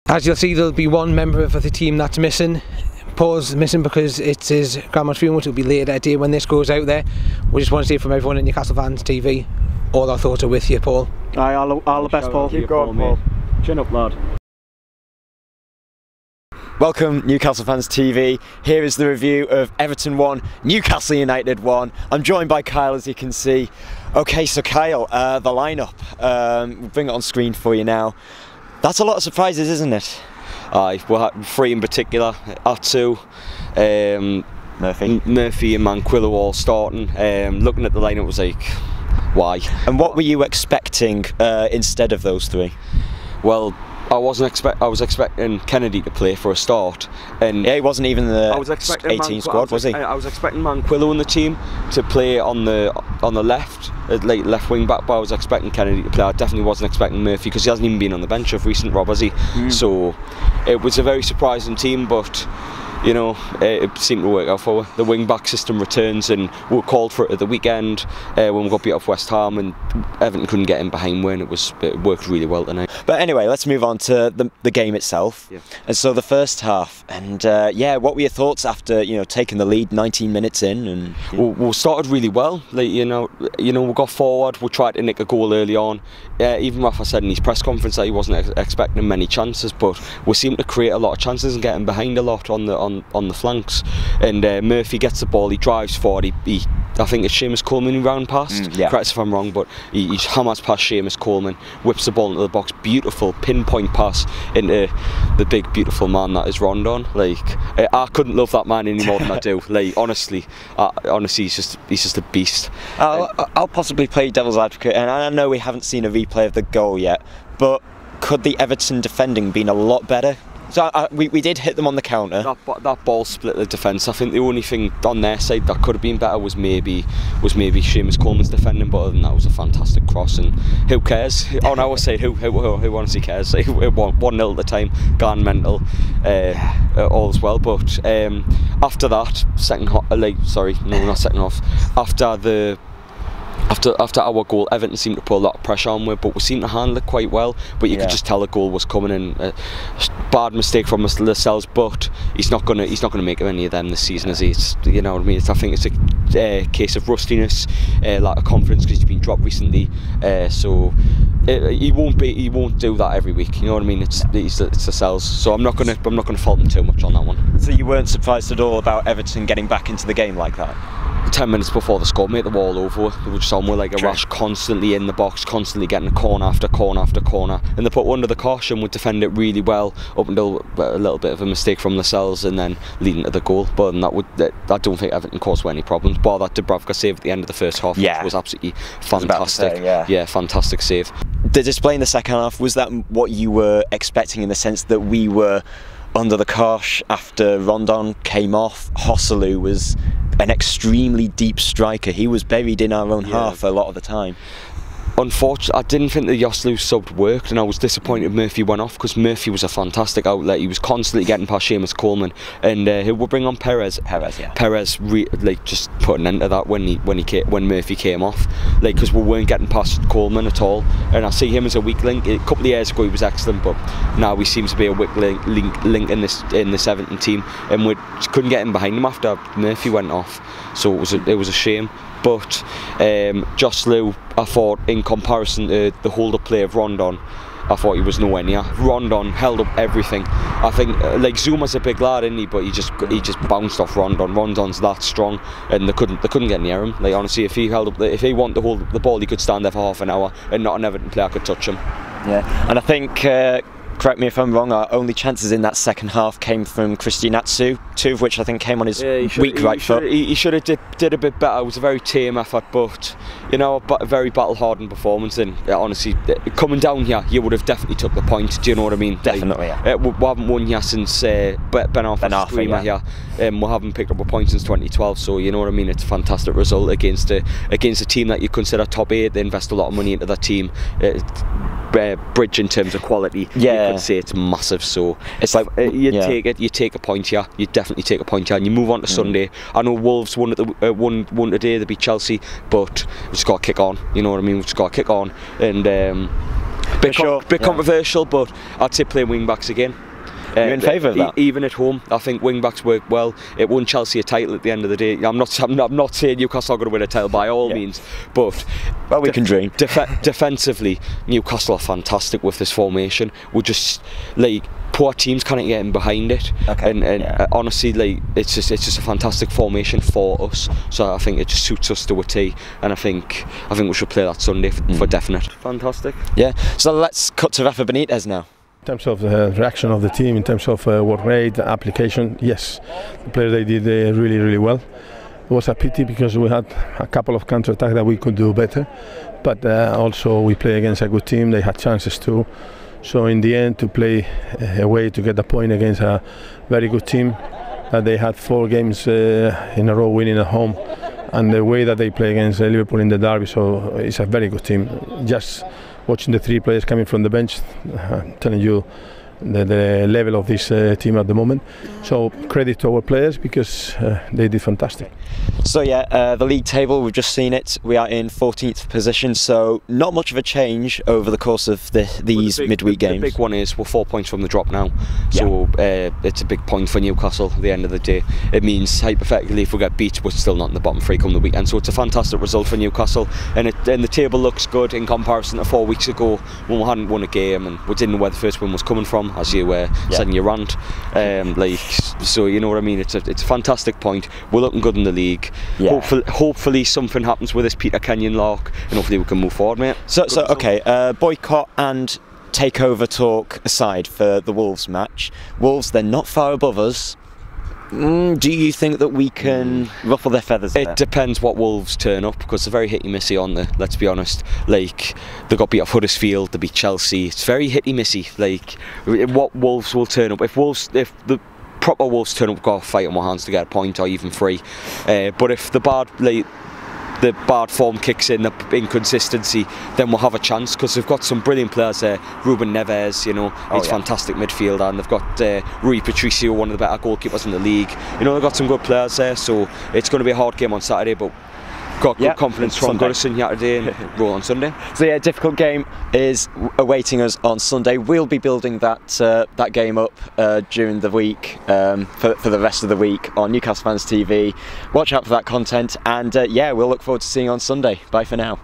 As you'll see, there'll be one member of the team that's missing. Paul's missing because it's his grandma's funeral, which will be later that day when this goes out there. We just want to say from everyone at Newcastle Fans TV, all our thoughts are with you, Paul. Aye, all the best, Paul. Keep going, Paul. Chin up, lad. Welcome, Newcastle Fans TV. Here is the review of Everton 1, Newcastle United 1. I'm joined by Kyle, as you can see. Okay, so Kyle, the lineup. We'll bring it on screen for you now. That's a lot of surprises, isn't it? Aye, well, three in particular. Atsu, Murphy and Manquillo all starting. Looking at the lineup was like, why? And what were you expecting instead of those three? Well, I was expecting Kennedy to play for a start, and yeah, he wasn't even in the 18 squad, was he? I was expecting Manquillo in the team to play on the left, like left wing back, but I was expecting Kennedy to play. I definitely wasn't expecting Murphy because he hasn't even been on the bench of recent, Rob, has he? So it was a very surprising team, but you know, it seemed to work out for her. The wing-back system returns, and we were called for it at the weekend when we got beat off West Ham, and Everton couldn't get in behind when it worked really well tonight. But anyway, let's move on to the game itself. Yeah. And so the first half, and yeah, what were your thoughts after taking the lead 19 minutes in? And we started really well. Like you know, we got forward. We tried to nick a goal early on. Even Rafa said in his press conference that he wasn't expecting many chances, but we seemed to create a lot of chances and getting behind a lot on the flanks. And Murphy gets the ball, he drives forward, I think it's Seamus Coleman who ran past, correct us if I'm wrong, but he hammers past Seamus Coleman, whips the ball into the box, beautiful pinpoint pass into the big beautiful man that is Rondon. Like I couldn't love that man any more than I do. Like honestly he's just a beast. I'll possibly play devil's advocate, and I know we haven't seen a replay of the goal yet, but could the Everton defending been a lot better? So we did hit them on the counter. That ball split the defence. I think the only thing on their side that could have been better was maybe Seamus Coleman's defending, but other than that, it was a fantastic cross. And who cares? On our side, who honestly cares? Like, 1-0 at the time, gone mental, all's well. But after that, After our goal, Everton seemed to put a lot of pressure on with, but we seemed to handle it quite well. But you could just tell the goal was coming in. Bad mistake from Lascelles, but he's not gonna make any of them this season, is he? You know what I mean? I think it's a case of rustiness, lack of confidence because he's been dropped recently. So he won't do that every week. You know what I mean? It's Lascelles. So I'm not gonna fault him too much on that one. So you weren't surprised at all about Everton getting back into the game like that? 10 minutes before the score, made the wall over. They were just on with like a rash, constantly in the box, constantly getting a corner after corner after corner, and they put one under the caution, would defend it really well up until a little bit of a mistake from Lascelles and then leading to the goal. But I don't think Everton caused any problems, bar that Dubravka save at the end of the first half, which was absolutely fantastic. Yeah, fantastic save. The display in the second half, was that what you were expecting, in the sense that we were under the cosh after Rondon came off? Joselu was an extremely deep striker. He was buried in our own half a lot of the time. Unfortunately, I didn't think the Joselu sub worked, and I was disappointed Murphy went off, because Murphy was a fantastic outlet. He was constantly getting past Seamus Coleman, and who will bring on Perez. Perez just put an end to that when Murphy came off, because we weren't getting past Coleman at all. And I see him as a weak link. A couple of years ago he was excellent, but now he seems to be a weak link in this Everton team, and we just couldn't get him behind him after Murphy went off. So it was a shame. But Joselu, I thought, in comparison to the hold-up play of Rondon, I thought he was nowhere near. Rondon held up everything. I think Zuma's a big lad, isn't he? But he just bounced off Rondon. Rondon's that strong, and they couldn't get near him. Like honestly, if he wanted to hold the ball, he could stand there for half an hour, and not an Everton player could touch him. Yeah, and I think. Correct me if I'm wrong, our only chances in that second half came from Christian Atsu, 2 of which I think came on his weak right foot. He should have did a bit better. It was a very tame effort, but a very battle-hardened performance. And honestly, coming down here, you would have definitely took the point. Do you know what I mean? Definitely. We haven't won here since Ben Arthur's screamer here. We haven't picked up a point since 2012. So you know what I mean. It's a fantastic result against a team that you consider top 8. They invest a lot of money into that team. Bridge in terms of quality, you could say it's massive. So it's like you take a point here, you definitely take a point here, and you move on to Sunday. I know Wolves won today, they beat Chelsea, but we've just got to kick on. You know what I mean? We've just got to kick on, and bit controversial, but I'd say play wing backs again. You're in favour of that? Even at home, I think wing backs work well. It won Chelsea a title at the end of the day. I'm not saying Newcastle are going to win a title by all means, but we can dream. Defensively, Newcastle are fantastic with this formation. We're just like poor teams can't get in behind it, honestly, like it's just a fantastic formation for us. So I think it just suits us to a T, and I think we should play that Sunday for definite. Fantastic. Yeah. So let's cut to Rafa Benitez now. In terms of the reaction of the team, in terms of work rate, application, yes, the players they did really well. It was a pity because we had a couple of counter-attacks that we could do better, but also we play against a good team. They had chances too. So in the end, to play away to get a point against a very good team, they had 4 games in a row winning at home, and the way that they play against Liverpool in the derby, so it's a very good team. Just watching the 3 players coming from the bench, telling you the level of this team at the moment. So credit to our players because they did fantastic. So yeah, the league table, we've just seen it. We are in 14th position, so not much of a change over the course of these midweek games. The big one is we're 4 points from the drop now, so it's a big point for Newcastle at the end of the day. It means hypothetically if we get beat, we're still not in the bottom 3 come the weekend, so it's a fantastic result for Newcastle, and the table looks good in comparison to 4 weeks ago when we hadn't won a game and we didn't know where the first win was coming from, as you said in your rant. So you know what I mean. It's a fantastic point. We're looking good in the league. Yeah. Hopefully something happens with this Peter Kenyon lock, and hopefully we can move forward, mate. So okay, boycott and takeover talk aside for the Wolves match. Wolves, they're not far above us. Do you think that we can ruffle their feathers? It depends what Wolves turn up, because they're very hit-y-missy on there, let's be honest. Like, they got beat off Huddersfield, they beat Chelsea. It's very hit-y-missy. Like, what Wolves will turn up. If the proper Wolves turn up, got a fight on our hands to get a point or even 3. But if the bad form kicks in, the inconsistency, then we'll have a chance, because they've got some brilliant players there. Ruben Neves, he's fantastic midfielder, and they've got Rui Patricio, one of the better goalkeepers in the league. They've got some good players there, so it's going to be a hard game on Saturday, but got good confidence from Goodison today and roll on Sunday. So yeah, a difficult game is awaiting us on Sunday. We'll be building that game up during the week for the rest of the week on Newcastle Fans TV. Watch out for that content, and yeah, we'll look forward to seeing you on Sunday. Bye for now.